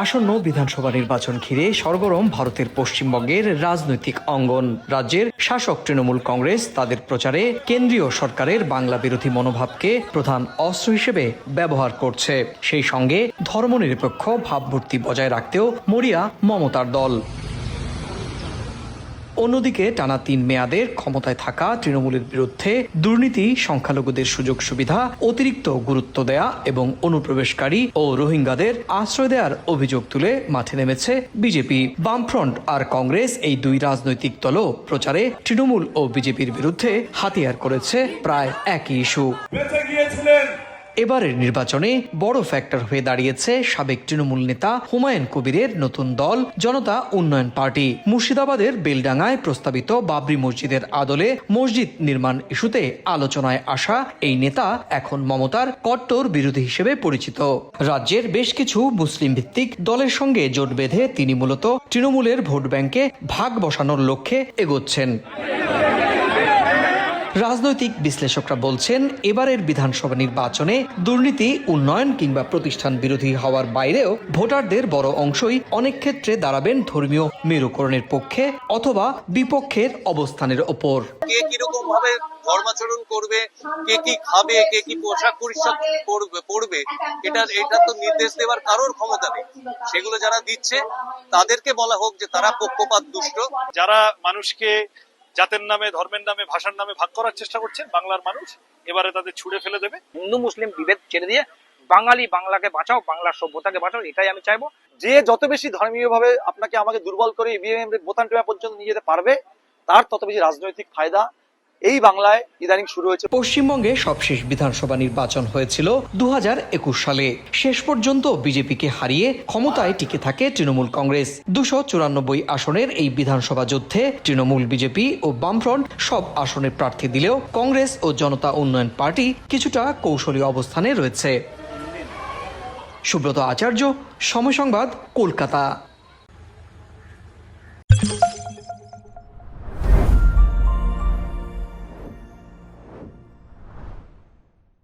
আসন্ন বিধানসভা নির্বাচন ঘিরে সরগরম ভারতের পশ্চিমবঙ্গের রাজনৈতিক অঙ্গন। রাজ্যের শাসক তৃণমূল কংগ্রেস তাদের প্রচারে কেন্দ্রীয় সরকারের বাংলা বিরোধী মনোভাবকে প্রধান অস্ত্র হিসেবে ব্যবহার করছে। সেই সঙ্গে ধর্মনিরপেক্ষ ভাবমূর্তি বজায় রাখতেও মরিয়া মমতার দল। অন্যদিকে টানা ৩ মেয়াদের ক্ষমতায় থাকা তৃণমূলের বিরুদ্ধে দুর্নীতি, সংখ্যালঘুদের সুযোগ সুবিধা, অতিরিক্ত গুরুত্ব দেয়া এবং অনুপ্রবেশকারী ও রোহিঙ্গাদের আশ্রয় দেওয়ার অভিযোগ তুলে মাঠে নেমেছে বিজেপি। বামফ্রন্ট আর কংগ্রেস এই দুই রাজনৈতিক দলও প্রচারে তৃণমূল ও বিজেপির বিরুদ্ধে হাতিয়ার করেছে প্রায় একই ইস্যু। এবারের নির্বাচনে বড় ফ্যাক্টর হয়ে দাঁড়িয়েছে সাবেক তৃণমূল নেতা হুমায়ুন কবিরের নতুন দল জনতা উন্নয়ন পার্টি। মুর্শিদাবাদের বেলডাঙ্গায় প্রস্তাবিত বাবরি মসজিদের আদলে মসজিদ নির্মাণ ইস্যুতে আলোচনায় আসা এই নেতা এখন মমতার কট্টর বিরোধী হিসেবে পরিচিত। রাজ্যের বেশ কিছু মুসলিম ভিত্তিক দলের সঙ্গে জোট বেঁধে তিনি মূলত তৃণমূলের ভোট ব্যাংকে ভাগ বসানোর লক্ষ্যে এগোচ্ছেন। রাজনৈতিক বিশ্লেষকরা বলছেন, এবারের বিধানসভা নির্বাচনে দুর্নীতি, উন্নয়ন কিংবা প্রতিষ্ঠান বিরোধী হওয়ার বাইরেও ভোটারদের বড় অংশই অনেক ক্ষেত্রে দাঁড়াবেন ধর্মীয় মেরুকরণের পক্ষে অথবা বিপক্ষের অবস্থানের ওপর। কে কিরকম ভাবে ধর্মাচরণ করবে, কে কি খাবে, কে কি পোশাক পরিচ্ছদ পরবে, এটা তো নির্দেশ দেওয়ার কারোর ক্ষমতা নেই। সেগুলো যারা দিচ্ছে তাদেরকে বলা হোক যে তারা পক্ষপাত দুষ্ট। যারা মানুষকে জাতের নামে, ধর্মের নামে, ভাষার নামে ভাগ করার চেষ্টা করছেন বাংলার মানুষ এবারে তাদের ছুড়ে ফেলে দেবে। হিন্দু মুসলিম বিভেদ ছেড়ে দিয়ে বাংলাকে বাঁচাও, বাংলার সভ্যতাকে বাঁচাও, এটাই আমি চাইবো। যে যত বেশি ধর্মীয় ভাবে আপনাকে আমাকে দুর্বল করে ইভিএম বোতাম টেপা পর্যন্ত নিয়ে যেতে পারবে, তার তত বেশি রাজনৈতিক ফায়দা এই বাংলায় ইদানিং শুরু হয়েছে। পশ্চিমবঙ্গে সবশেষ বিধানসভা নির্বাচন হয়েছিল 2021 সালে। শেষ পর্যন্ত বিজেপিকে হারিয়ে ক্ষমতায় টিকে থাকে তৃণমূল কংগ্রেস। 294 আসনের এই বিধানসভা যুদ্ধে তৃণমূল, বিজেপি ও বামফ্রন্ট সব আসনে প্রার্থী দিলেও কংগ্রেস ও জনতা উন্নয়ন পার্টি কিছুটা কৌশলী অবস্থানে রয়েছে। সুব্রত আচার্য, সময় সংবাদ, কলকাতা।